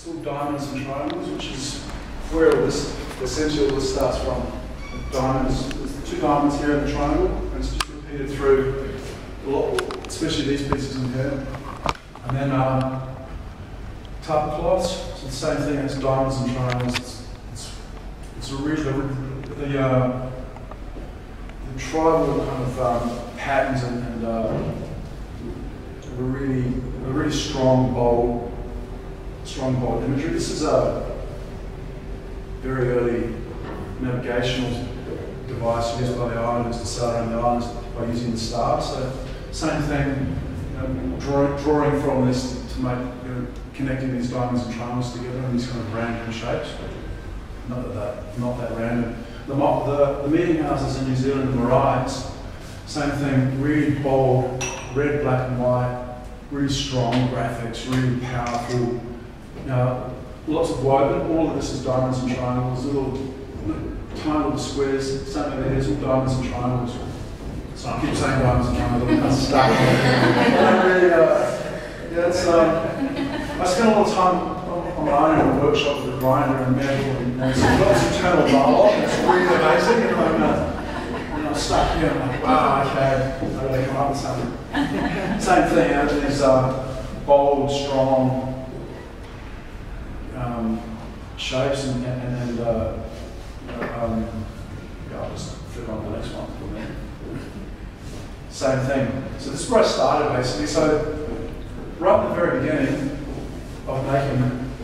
It's all diamonds and triangles, which is where all this, essentially all this starts from. Diamonds, there's two diamonds here in the triangle, and it's just repeated through a lot, especially these pieces in here. And then tablecloths, so the same thing as diamonds and triangles. It's a really, the tribal kind of patterns and a really strong, bold imagery. This is a very early navigational device used by the islanders to sail around the islands by using the stars. So same thing, drawing from this to make, connecting these diamonds and triangles together in these kind of random shapes. Not that random. The meeting houses in New Zealand, the maraes, same thing, really bold, red, black and white, really strong graphics, really powerful. Lots of woven. All of this is diamonds and triangles, tiny little squares. Same thing, there's all diamonds and triangles. So I keep saying diamonds and triangles, I'm kind of stuck. I spent a lot of time on my own in a workshop with a grinder and metal, and there's lots of internal dialogue, and it's really amazing. And I'm stuck here, and I'm like, wow, okay, I really come up with something. Same thing, these bold, strong shapes, and I'll just flip on the next one for me. Same thing. So this is where I started basically. So right at the very beginning of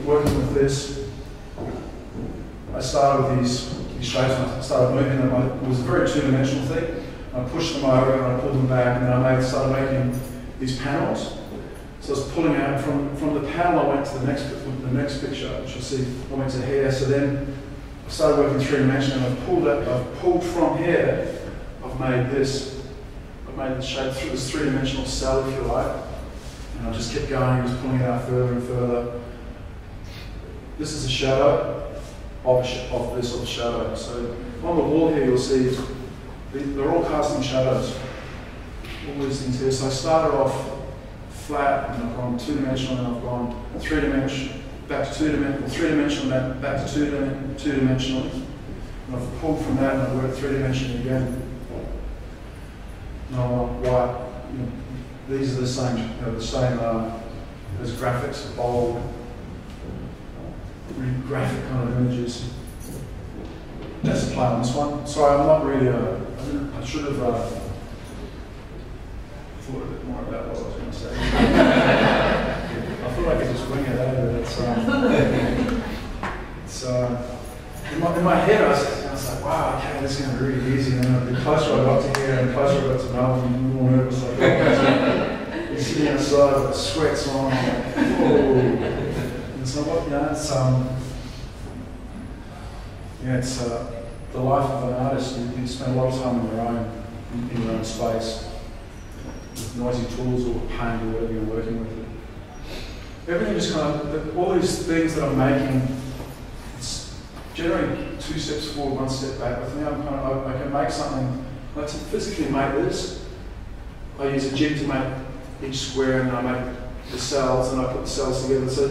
working with this, I started with these shapes and I started moving them. It was a very two-dimensional thing. I pushed them over and I pulled them back, and then I started making these panels. So I was pulling out from the panel. I went to the next picture, which you'll see. I went to here. So then I started working three-dimensional, and I've pulled from here. I've made this. I've made the shape through this three-dimensional cell, if you like. And I just kept going, just pulling it out further and further. This is a shadow of this shadow. So on the wall here, you'll see they're all casting shadows. All these things here. So I started off flat, and I've gone two-dimensional, and I've gone three-dimensional, back to two-dimensional, three-dimensional, back to two-dimensional. And I've pulled from that, and I've worked three-dimensional again. No, white. These are the same as graphics, bold, really graphic kind of images. That's the play on this one. Sorry, I'm not really. I should have thought a bit more about what I was going to say. I thought I could just wing it over. It's in my head. I was like, wow, okay, this is going to be really easy. And then the closer I got to here, and the closer I got to Melbourne, the more nervous I got. You're sitting outside with the sweats on. Like, whoa. And so what? It's the life of an artist. You spend a lot of time on your own, in your own space, with noisy tools or paint or whatever you're working with. Everything just all these things that I'm making, it's generally 2 steps forward, 1 step back. With me, I can make something, like to physically make this, I use a jig to make each square, and then I make the cells, and I put the cells together. So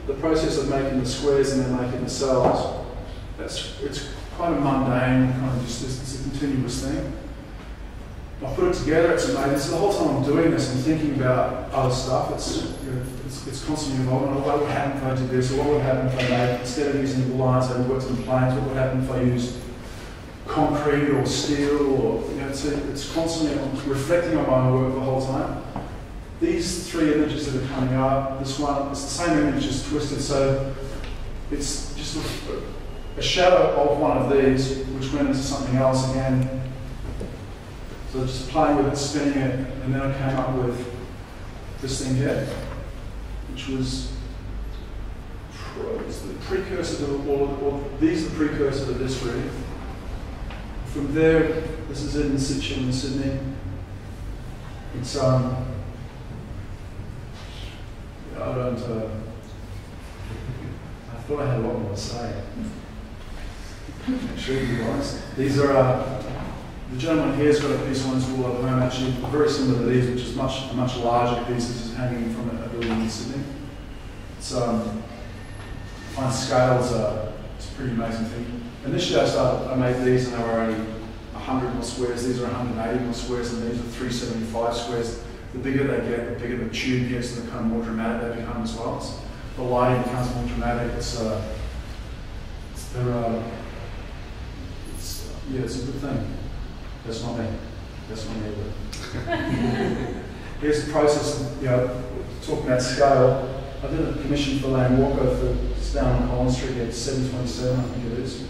the process of making the squares and then making the cells, it's kind of mundane, kind of just it's a continuous thing. I put it together, it's amazing. So the whole time I'm doing this, I'm thinking about other stuff. It's constantly evolving. What would happen if I did this? Or what would happen if I made, instead of using lines, I worked on planes? What would happen if I used concrete or steel? Or it's constantly reflecting on my work the whole time. These three images that are coming up, this one, it's the same image, just twisted. So it's just a shadow of one of these, which went into something else again. So just playing with it, spinning it, and then I came up with this thing here, which was the precursor to all these are the precursor to this really. From there, this is in situ in Sydney. It's I thought I had a lot more to say. I'm sure you guys. These are the gentleman here's got a piece on his wall at home, actually very similar to these, which is much larger pieces hanging from a building in Sydney. It's I find scales it's a pretty amazing thing. Initially I made these and they were only 100 mil squares. These are 180 mil squares, and these are 375 squares. The bigger they get, the bigger the tube gets, and the kind of more dramatic they become as well. The lighting becomes more dramatic. It's a good thing. That's not me. That's not me. Here's the process. Talking about scale. I did a commission for Lane Walker for down on Collins Street at 727, I think it is. So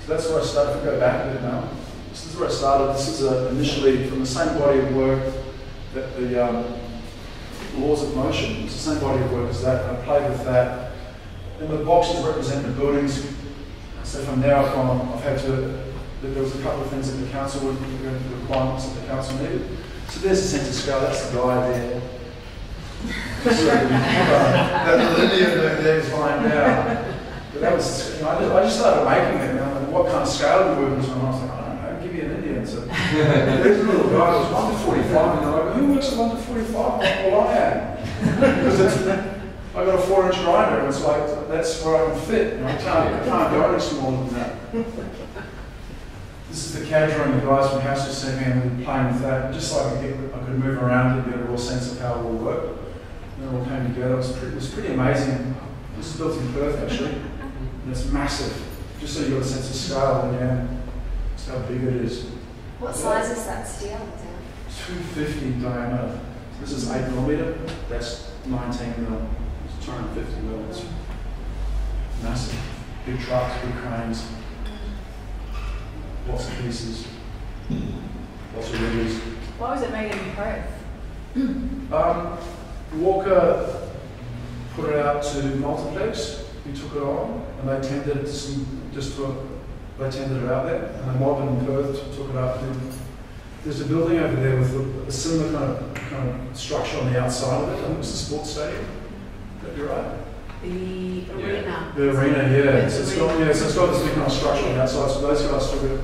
that's where I started. If I go back a bit now. This is where I started. This is initially from the same body of work that the laws of motion. It's the same body of work as that. And I played with that. And the boxes represent the buildings. So from there I've had to. There was a couple of things that the council would the requirements that the council needed. So there's a sense of scale. That's the guy there. That linear there is lying down. But that was, I just started making it. Like, what kind of scale do we work with? And I was like, I don't know, give you an Indian. So there's a little guy who was 1 to 45, and they're like, who works at 1 to 45? Well, I am. Because I've got a 4-inch grinder, and it's like, that's where I can fit. I can't go any smaller than that. This is the cadre and the guys from House just sent me and playing with that. And just so I could move around and get a real sense of how it all worked. And it all came together. It was pretty amazing. This is built in Perth actually. And it's massive. Just so you got a sense of scale, and yeah, just how big it is. What size is that steel? 250 diameter. So this is 8mm. That's 19mm. It's 250mm. It's massive. Big trucks, big cranes. Lots of pieces, lots of riggers. Why was it made in Perth? Walker put it out to Multiplex, who took it on, and they tendered it out there, and the mob in Perth took it up. There's a building over there with a similar kind of structure on the outside of it. I think it's the sports stadium. Is that right? The arena. The arena, yeah. So it's got this big kind of structure on the outside. So those guys took it.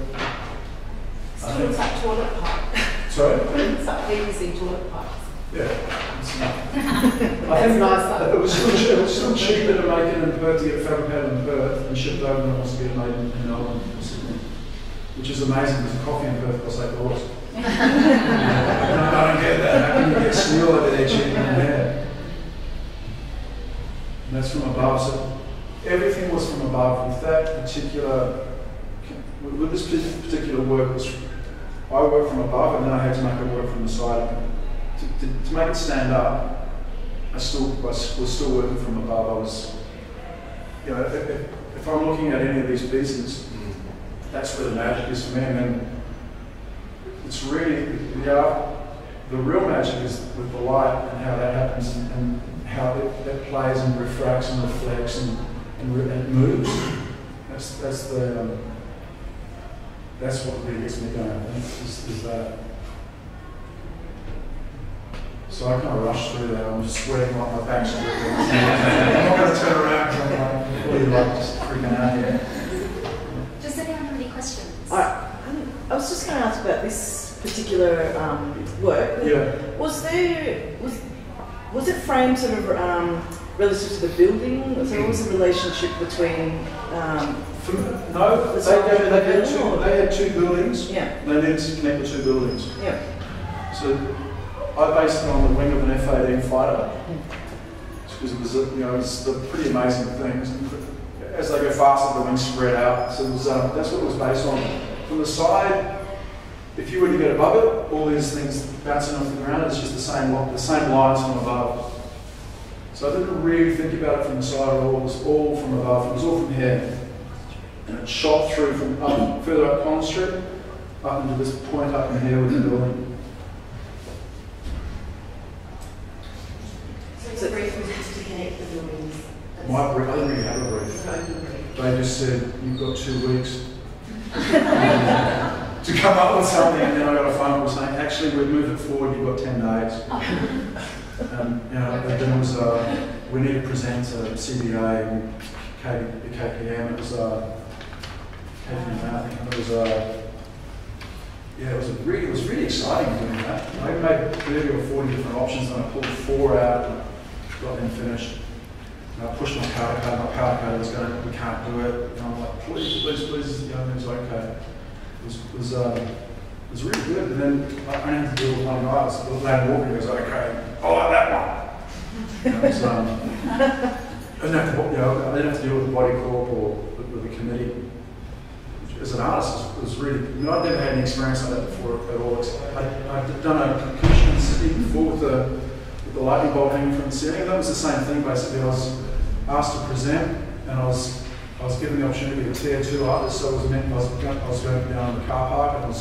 Still looks like toilet pipe. Sorry? It's like PVC toilet pipes. Yeah. It's That's nice. It was still cheaper to make it in Perth, to get fabricated in Perth, and shipped over than it was to get made in Melbourne or Sydney. Which is amazing because the coffee in Perth costs $8. I don't get that. How can you get steel over there cheaper than there? And that's from above. So everything was from above. With this particular work, I worked from above, and then I had to make it work from the side. To make it stand up, I was still working from above. I was, if I'm looking at any of these pieces, that's where the magic is for me. And then it's really the real magic is with the light and how that happens, and how it plays and refracts and reflects and moves. That's what really gets me going. Is that. So I kind of rushed through that. I'm just sweating like my back's I'm not going to turn around because I'm really just freaking out here. Does anyone have any questions? I was just going to ask about this particular work. Yeah. Was it framed sort of relative to the building? So what was the relationship between? No, they had two buildings. Yeah. They needed to connect the two buildings. Yeah. So I based it on the wing of an F-18 fighter, because it was it's a pretty amazing thing. As they go faster, the wings spread out. So it was, that's what it was based on. From the side, if you were to get above it, all these things bouncing off the ground, it's just the same lines from above. So I didn't really think about it from the side at all. It was all from above. It was all from here. And it shot through from further up Collins Street, up into this point up in here with the building. So the brief was just to connect the buildings? My brief, I didn't really have a brief. They just said, you've got 2 weeks to come up with something, and then I got a phone call saying, actually, we've moved it forward, you've got 10 days. Then it was, we need to present to CBA and KPM. It was, KPM, I think it was, it was really exciting doing that. I made 30 or 40 different options, and I pulled 4 out and got them finished. And I pushed my powder coat, my powder coat was going, we can't do it. And I'm like, please, please, please, you know, it was okay. It was really good. And then I only had to deal with one guy. So the lad walking goes, okay, I like that one. You know, I didn't have to deal with the body corp or with the committee. As an artist, it was really, I mean, I'd never had any experience like that before at all. I'd done a commission in Sydney before with the lightning bolt hanging from the ceiling. That was the same thing basically. I was asked to present, and I was given the opportunity to be a tier 2 artist. So I was going to be down in the car park, and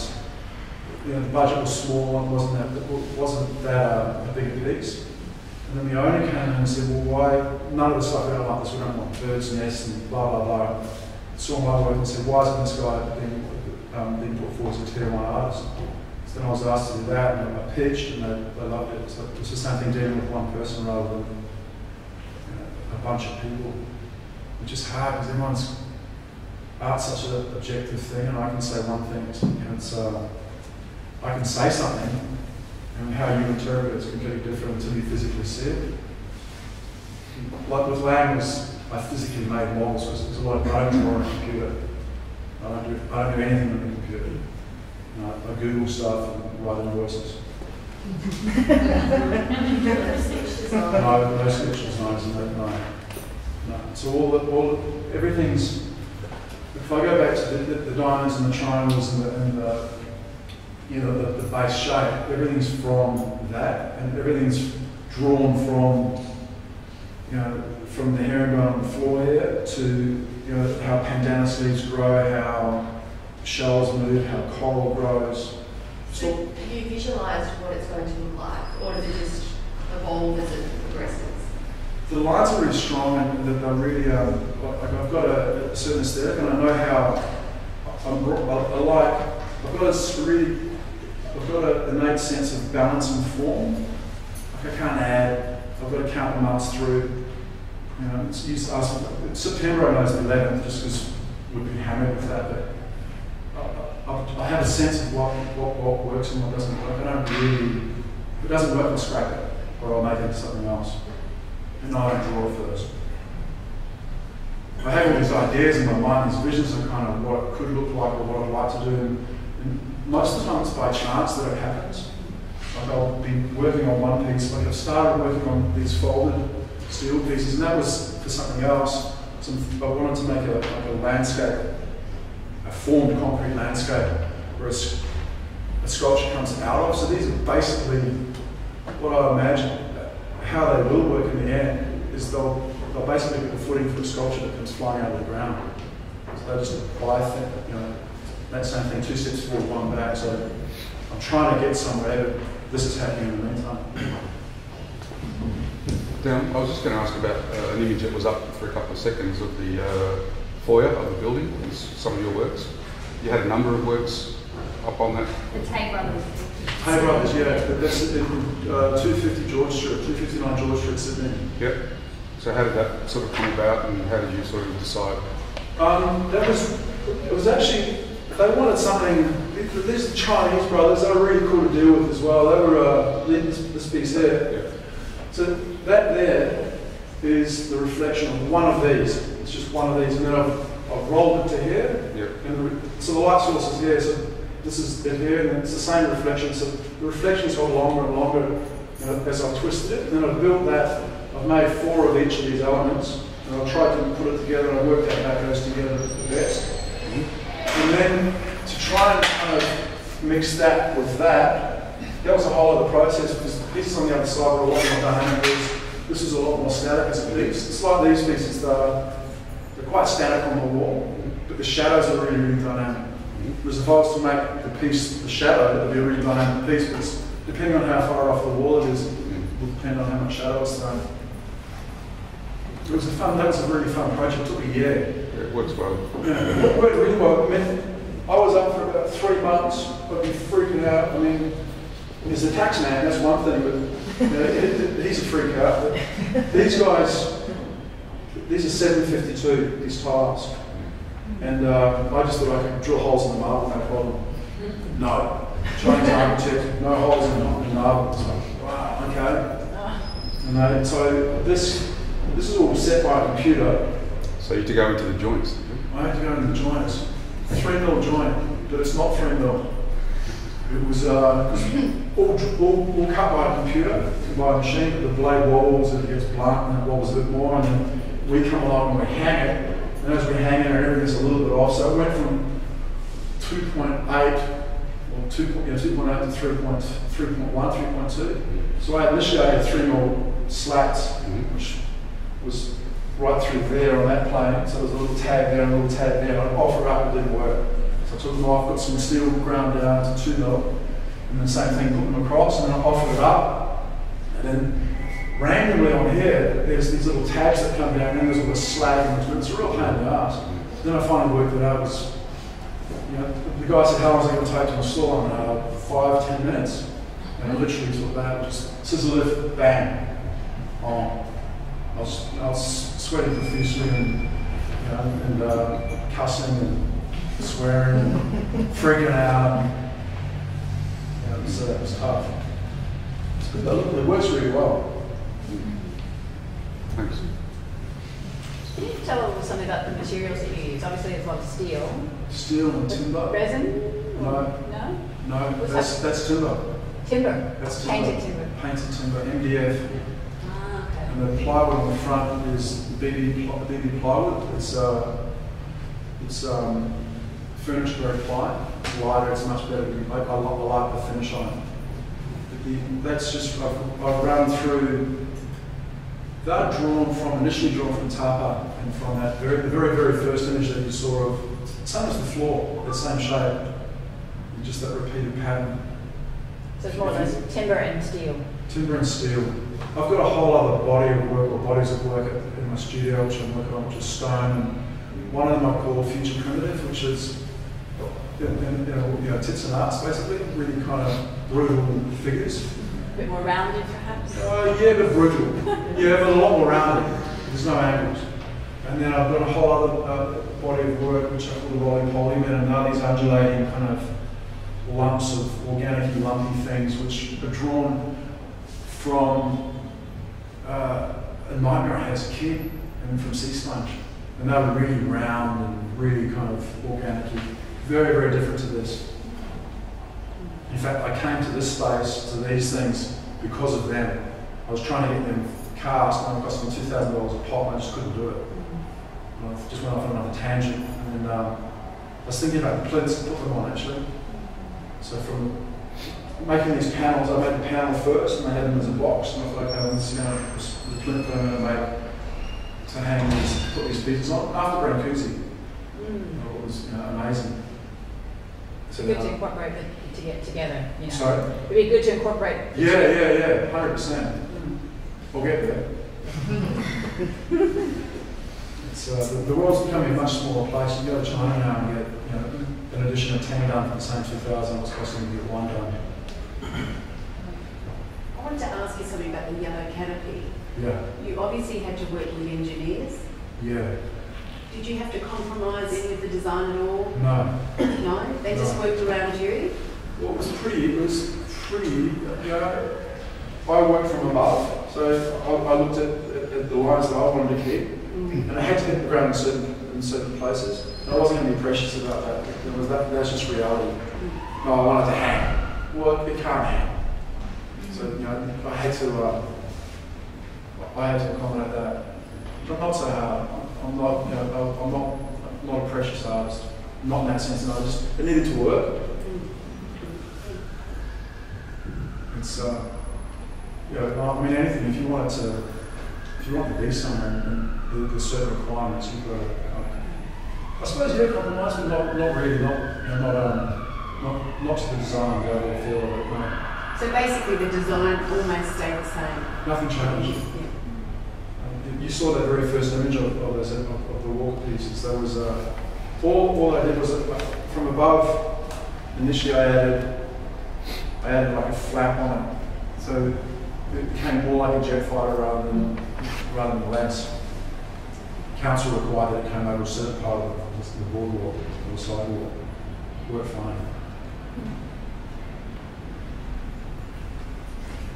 the budget was small, and wasn't that a big piece. And then the owner came in and said, well, why none of the stuff we don't like this? We don't want birds' nests and blah blah blah. Saw my work and said, why isn't this guy being put forward as a tier 1 artist? So then I was asked to do that, and I pitched, and they loved it. So it's the same thing dealing with one person rather than a bunch of people, which is hard because everyone's art's such an objective thing, and I can say one thing, and it's I can say something, and how you interpret it is completely different until you physically see it. Like with Lang, I physically made models because there's a lot of I don't draw on a computer. I don't do anything on the computer. I Google stuff and write invoices. No sketch designs and that. No. So everything's. If I go back to the diamonds and the triangles and the base shape, everything's from that, and everything's drawn from the herringbone on the floor here to how pandana sleeves grow, how shells move, how coral grows. So have you visualised what it's going to look like, or does it just evolve as it progresses? The lines are really strong, and they're really I've got a certain aesthetic, and I know how I've got an innate sense of balance and form. Like I can't add. I've got to count the months through. It's used to ask me, September I know is the 11th, just because we've been hammered with that. But I have a sense of what works and what doesn't work. If it doesn't work, I'll scrap it, or I'll make it into something else. And I don't draw first. I have all these ideas in my mind, these visions of kind of what it could look like or what I'd like to do. And most of the time it's by chance that it happens. Like I'll be working on one piece, like I've started working on these folded steel pieces, and that was for something else. So I wanted to make a landscape, a formed concrete landscape, where a sculpture comes out of. So these are basically what I imagine. How they will work in the end is they'll basically be the footing for a sculpture that comes flying out of the ground. So they just apply that same thing, 2 steps forward, 1 back. So I'm trying to get somewhere, but this is happening in the meantime. Dan, I was just going to ask about an image that was up for a couple of seconds of the foyer of the building, some of your works. You had a number of works up on that. The Tay Brothers. Tay Brothers, yeah. That's in 250 George Street, 259 George Street, Sydney. Yep. So how did that sort of come about, and how did you sort of decide? It was actually, they wanted something. These Chinese brothers, they were really cool to deal with as well. They were this piece here. Yep. So that there is the reflection of one of these. It's just one of these, and then I've rolled it to here. Yep. And so the light source is here. So this is it here, and it's the same reflection. So the reflections got longer and longer as I've twisted it. And then I've built that. I've made 4 of each of these elements, and I've tried to put it together, and I worked out how it goes together the best. And then to try and kind of mix that with that was a whole other process, because the pieces on the other side were a lot more dynamic. This is a lot more static as a piece. It's like these pieces, they're quite static on the wall, but the shadows are really, really dynamic. Whereas if I was to make the piece the shadow, it would be a really dynamic piece, but depending on how far off the wall it is, it will depend on how much shadow it's thrown. That was a really fun project. It took a year. It works well. Yeah, it worked really well. I mean, I was up for about 3 months. I'd be freaking out. I mean, he's a tax man, that's one thing, but he's a freak out. But these guys, these are 752, these tiles. And I just thought I could drill holes in the marble, no problem. No. Chinese architect, no holes in the marble. It's like, wow, okay. And so this This is all set by a computer. So you had to go into the joints, did you? I had to go into the joints. 3mm joint, but it's not 3mm. It was all cut by a computer, by a machine, but the blade wobbles, it gets blunt, and it wobbles a bit more, and then we come along and we hang it, and as we hang it, everything's a little bit off, so it went from 2.8, or 2.8 to 3.1, 3.2. So I initially had 3mm slats, which was right through there on that plane, so there was a little tag there and a little tag there, and I'd offer up, it didn't work. So I took them off, got some steel ground down to 2mm, and the same thing, put them across, and then I offered it up, and then randomly on here, there's these little tabs that come down, and then there's all this slag in between. It's a real pain in the ass. Then I finally worked it out. It was, the guy said, how long is it going to take to install? And 5-10 minutes. And I literally took that, just scissor lift, bang, on. I was sweating profusely and, cussing and swearing and freaking out. And, it was tough. It's good though. It works really well. Thanks. Can you tell us something about the materials that you use? Obviously, there's a lot of steel. Steel and timber. Resin? No. No? No, that's timber. Timber? That's timber. Painted timber? Painted timber, MDF. Ah, okay. And the plywood on the front is BB plywood. It's furniture grade ply. It's lighter, it's much better. I like the finish on it. That's just, I've run through. They're initially drawn from Tapa, and from that the very first image that you saw of, same as the floor, that same shape, just that repeated pattern. So it's more or less timber and steel. Timber and steel. I've got a whole other body of work, or bodies of work in my studio, which I'm working on, which is stone. And one of them I call Future Primitive, which is tits and arts, basically, really kind of brutal figures. A bit more rounded, perhaps? Yeah, but brutal. Yeah, but a lot more rounded. There's no angles. And then I've got a whole other body of work which I call the rolling polymer, and now these undulating kind of lumps of organic lumpy things which are drawn from a nightmare I had as a kid, and from sea sponge. And they were really round and really kind of organically, very, very different to this. In fact, I came to this space, to these things, because of them. I was trying to get them cast, and it cost me $2,000 a pop, and I just couldn't do it. And I just went off on another tangent. And I was thinking about the plinths to put them on, actually. So from making these panels, I made the panel first, and I had them as a box, and I thought, okay, this is the plinth that I'm going to make to hang these, put these pieces on, after Brancusi. It was amazing. So good to incorporate it to get together. Sorry? It'd be good to incorporate. Yeah, 100%. We'll get there. It's, the world's becoming a much smaller place. You go to China now and get an addition of 10 done for the same 2,000 what's costing you to get 1 done. I wanted to ask you something about the yellow canopy. Yeah. You obviously had to work with engineers. Yeah. Did you have to compromise any of the design at all? No. No? They just worked around you? Well, it was pretty, I worked from above, so I looked at the lines that I wanted to keep, and I had to hit the ground in certain places. And I wasn't going to be precious about that. That's just reality. No, I wanted to hang. Well, it can't hang. So, I had to accommodate that. But not so hard. I'm not a precious artist. Not in that sense. No, it needed to work. It's I mean, anything. If you want to be somewhere, and there's certain requirements, you've got to. I suppose compromise, but not really, not to the design, the overall feel of it. No. So basically, the design almost stayed the same. Nothing changed. Yeah. You saw that very first image of the wall pieces. There was all I did was from above. Initially, I added like a flap on it, so it became more like a jet fighter rather than less. Council required that it came over a certain part of the boardwalk or the sidewalk. Worked fine.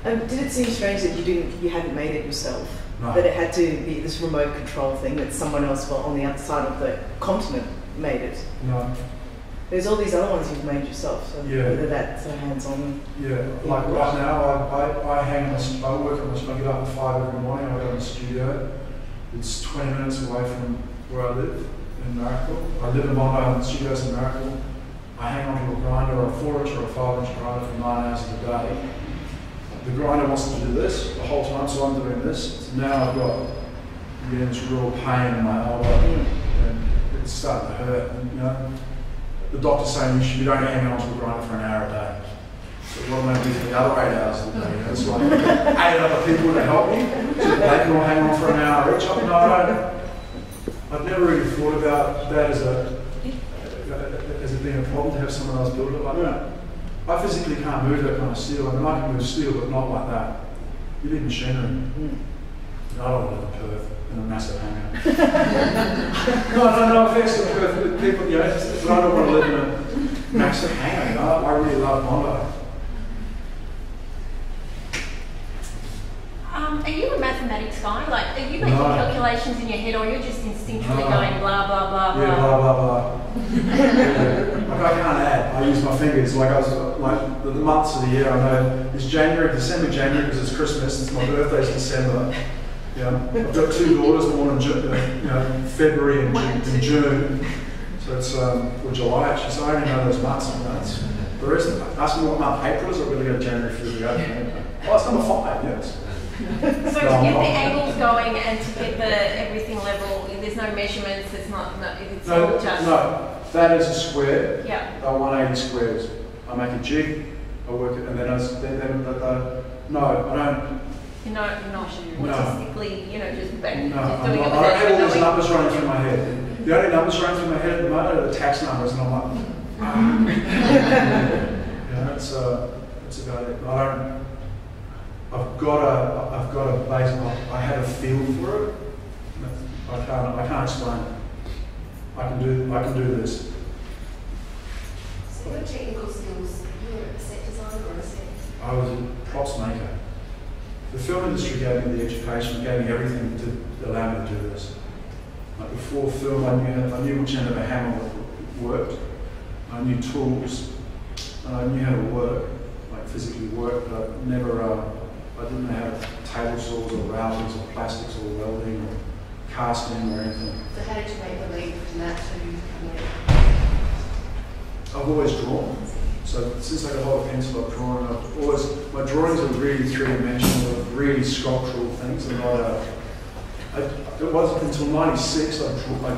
Did it seem strange that you hadn't made it yourself? No. That it had to be this remote control thing that someone else on the other side of the continent made it. No. There's all these other ones you've made yourself, so Yeah. whether that's hands-on. Yeah, like right now, I hang on this, I work on this, I get up at 5 every morning, I go to the studio. It's 20 minutes away from where I live, in Miracle. I live in Bondi, and the studio's in Miracle. I hang onto a grinder, or a 4-inch or a 5-inch grinder for 9 hours of the day. The grinder wants to do this the whole time, so I'm doing this. So now I've got this real pain in my elbow, and it's starting to hurt. And, you know, the doctor's saying you don't hang onto a grinder for an hour a day. So what am I going to do for the other 8 hours of the day? You know, it's like 8 other people to help me, so they can all hang on for an hour each. No, I've never really thought about that as it being a problem to have someone else build it like that. I physically can't move that kind of steel. I mean, I can move steel, but not like that. You need machinery. I don't want to live in Perth in a massive hangar. no offense to Perth people, you know, but I don't want to live in a massive hangar. You know? I really love Bondi. Are you a mathematics guy? Like, are you making calculations in your head, or you're just instinctively going blah blah blah blah? Yeah, blah blah blah. Yeah. Like I can't add. I use my fingers. Like I was like the months of the year. I know it's January, December, January because it's Christmas. It's my birthday's December. Yeah, I've got 2 daughters born in February and June. So it's or July actually. So I only know those months and months. The rest, ask me what month April is. I've got to go January, February. Oh, it's number 5. Yes. So to get the angles going and to get the everything level, there's no measurements, it's all just... No, that is a square. Yeah. 180 squares. I make a jig, I work it, and then no, I don't... You're not artistically, just doing it. I don't have all these numbers running through my head. The only numbers running through my head at the moment are the tax numbers, and I'm like... that's about it. I've got a base. I have a feel for it. I can't explain it. I can do this. So your technical skills, you're a set designer or a set? I was a props maker. The film industry gave me the education, gave me everything to allow me to do this. Like before film, I knew which end of a hammer worked. I knew tools, and I knew how to work, like physically work, but I didn't know how to table saws or routers or plastics or welding or casting or anything. So how did you make the leap from that to coming? I've always drawn. So since I got hold of pencil, I've drawn. My drawings are really 3-dimensional, really sculptural things. And it wasn't until '96 I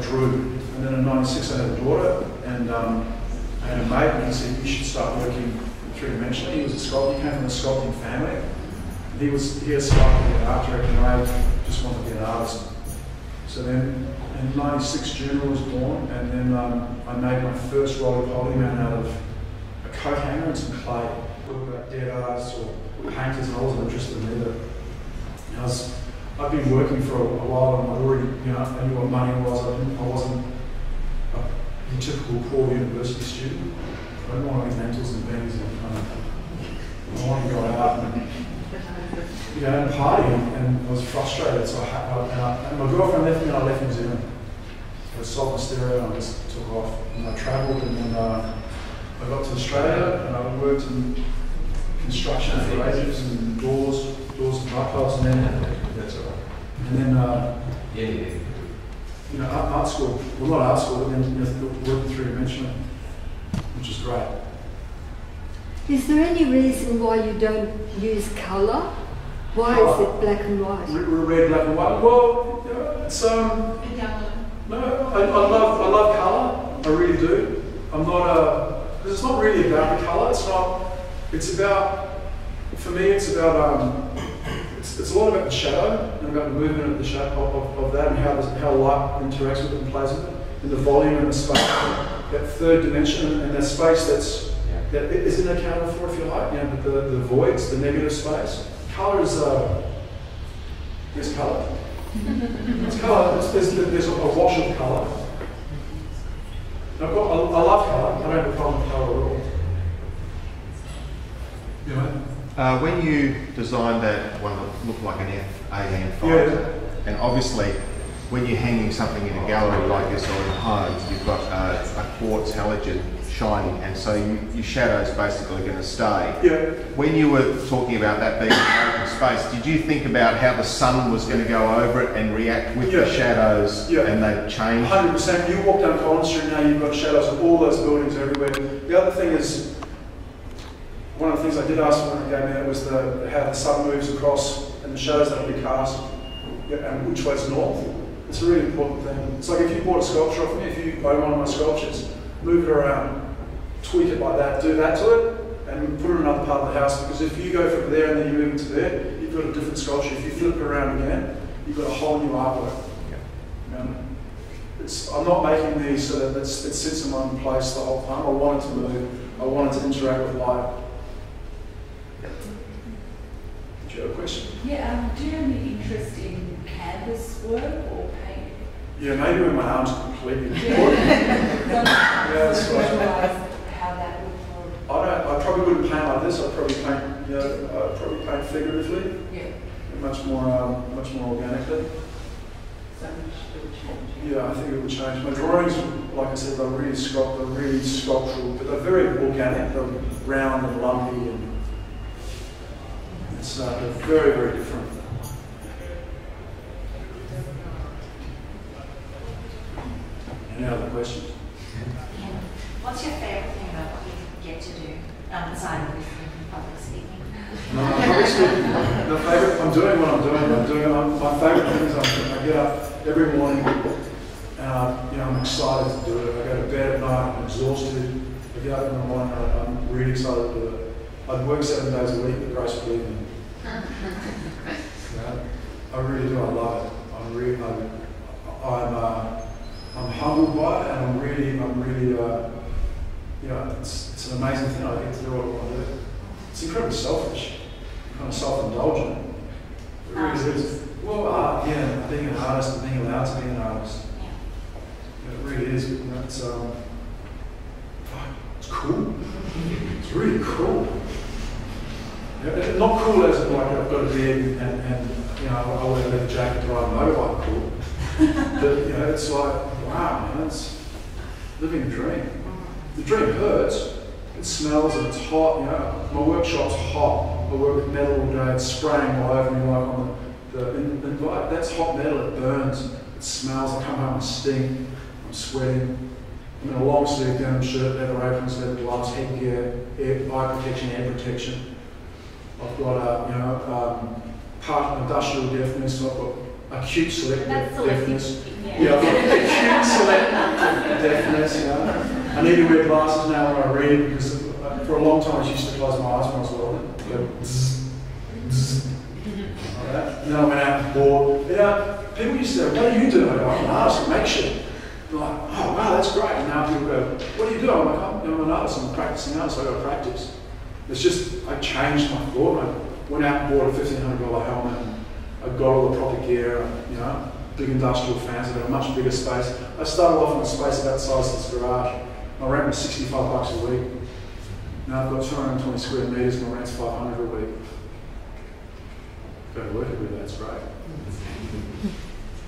drew. And then in '96 I had a daughter, and I had a mate, and he said, you should start working 3-dimensionally. He was a sculptor, he came from a sculpting family. He had sculpted an art director, and I just wanted to be an artist. So then in '96 June I was born, and then I made my first roly-poly man out of a coat hanger and some clay. Talk about dead artists or painters, and I wasn't interested in either. I've been working for a while, and I already, I knew what money was. I wasn't a typical poor university student. I didn't want to be mentals and beans, I wanted to go out and party, and I was frustrated. So and my girlfriend left me, and I left New Zealand. I sold my stereo, and I just took off. And I travelled, and then I got to Australia, and I worked in construction for ages, and doors and dovetails, and then art school. Well, not art school, but then working 3-dimensionally, which is great. Is there any reason why you don't use colour? Why is it black and white? Red, black and white. Well, it's no, I love colour. I really do. I'm not because it's not really about the colour. It's not. It's about. For me, it's about. It's a lot about the shadow and about the movement of the shadow of that, and how light interacts with it and plays with it, and the volume and the space, that third dimension, and that space that isn't accounted for, if you like. But the voids, the negative space. Colour is there's colour. It's colour. There's a wash of colour. I love colour. I don't have a problem with colour at all. When you designed that one that looked like an F-18 fighter, and obviously when you're hanging something in a gallery like this or in homes, you've got a quartz halogen shining, and so your shadow's basically going to stay. Yeah. When you were talking about that being an open space, did you think about how the sun was going to go over it and react with the shadows and they'd change? 100%. You walk down Collins Street now, you've got shadows of all those buildings everywhere. The other thing is, one of the things I did ask when I gave me that was how the sun moves across and the shadows that will be cast and which way's north. It's a really important thing. It's like if you bought a sculpture off me, if you own one of my sculptures, move it around, tweak it like that, do that to it, and put it in another part of the house, because if you go from there and then you move into there, you've got a different sculpture. If you flip it around again, you've got a whole new artwork. I'm not making these so that it sits in one place the whole time. I want it to move. I want it to interact with light. Do you have a question? Yeah, do you have any interest in canvas work or paint? Yeah, maybe when my arms are completely bored. Yeah, that's right. visualize how that would work. I probably wouldn't paint like this. I'd probably paint figuratively. Yeah. Much more organically. So much will change. Yeah, I think it will change. My drawings, like I said, they're really sculptural, but they're very organic. They're round and lumpy, and it's they're very, very different. Any other questions? Yeah. What's your favourite thing about what you get to do outside of public speaking? Public speaking. The favourite. I'm doing what I'm doing. My favourite thing is I get up every morning, and I'm excited to do it. I go to bed at night. I'm exhausted. I get up in the morning. I'm really excited to do it. I'd work 7 days a week, but Grace would leave me. I really do. I love it. I'm humbled by it, and I'm really, it's an amazing thing. I get to do what I want to do. It's incredibly selfish, kind of self-indulgent. It really is. Well, being an artist and being allowed to be an artist. Yeah. It really is. It's cool. It's really cool. Yeah, not cool as like I've got a beard and I wear a leather jacket, drive a motorbike. Cool. But it's like, wow, man, it's living a dream. The dream hurts. It smells and it's hot. My workshop's hot. I work with metal all day. It's spraying all over me like on the that's hot metal. It burns. It smells. I come home and stink. I'm sweating. I'm in a long sleeve denim shirt, leather aprons, leather gloves, headgear, eye protection, air protection. I've got part industrial deafness. So I've got acute selective deafness. Yeah, I've got acute selective deafness. I need to wear glasses now when I read, because for a long time I used to close my eyes when I was welding. Go zzz, zzz, like that. And then I went out and bought. People used to say, "What do you do?" I go, "I'm an artist. I make shit." They're like, "Oh wow, that's great." And now people go, "What do you do?" I'm like, "I'm an artist. I'm a practicing artist. I got to practice." It's just I changed my thought. I went out and bought a $1,500 helmet. And I got all the proper gear. Big industrial fans. I got a much bigger space. I started off in a space about the size of this garage. My rent was $65 a week. Now I've got 220 square metres. My rent's $500 a week. Go to work every day. That's great.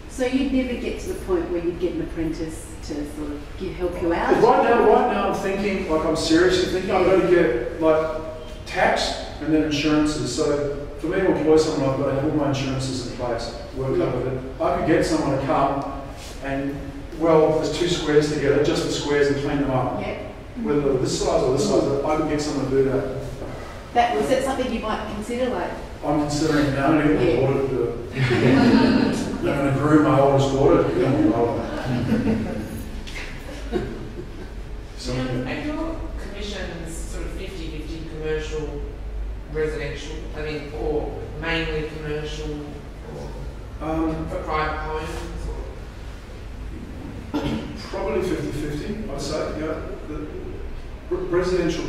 So you'd never get to the point where you'd get an apprentice to sort of help you out? Right now I'm thinking, like I'm seriously thinking I've got to get like tax and then insurances. So for me to employ someone, I've got to have all my insurances in place, work up with it. I could get someone to come and, there's two squares together, just the squares, and clean them up. Yeah. Whether they're this size or this size, I could get someone to do that. Was that something you might consider, like? I'm considering now to get my daughter to do it. I'm going to groom my oldest daughter to become a role. Are your commissions sort of 50-50 commercial, residential, or mainly commercial, or for private homes? Probably 50-50, I'd say. Yeah, residential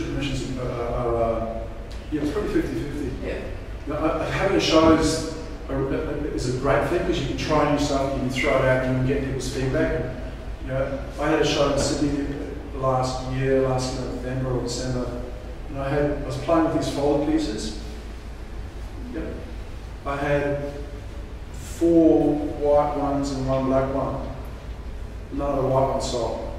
commissions are it's probably 50-50. Yeah. Having a show is a great thing, because you can try new stuff, you can throw it out, and you can get people's feedback. I had a show in Sydney last November or December, And I was playing with these folded pieces. Yep. I had 4 white ones and 1 black one. None of the white ones sold.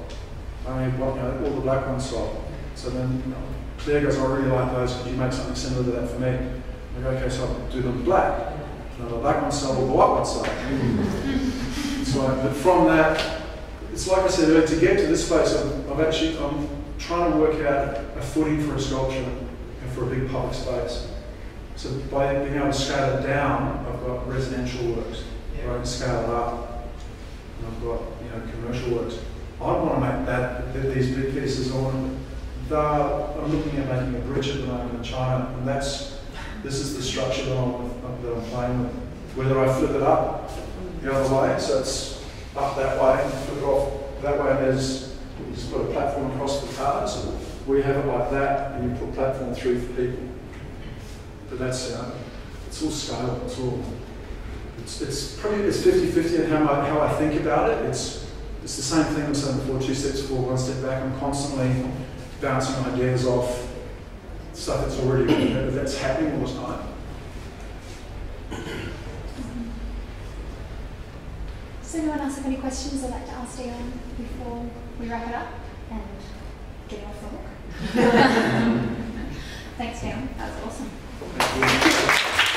I mean, all the black ones sold. So then, Claire goes, I really like those. Could you make something similar to that for me? I go, okay, so I'll do them black. None of the black ones sold, all the white ones sold. So, but from that, it's like I said earlier, to get to this space, I'm trying to work out a footing for a sculpture and for a big public space. So by being able to scale it down, I've got residential works, where I can scale it up, and I've got commercial works. I want to make these big pieces. I'm looking at making a bridge at the moment in China, and this is the structure that I'm playing with. Whether I flip it up the other way, so it's up that way, and flip it off that way, and there's just put a platform across the car, so we have it like that, and you put platform through for people. But that's it's all scale. It's probably 50-50 in how I think about it. It's the same thing I'm saying before: 2 steps forward, 1 step back. I'm constantly bouncing ideas off stuff that's already that's happening all the time. Does anyone else have any questions they'd like to ask Dion before we wrap it up and get off the hook? Thanks, Dion. That was awesome. Thank you.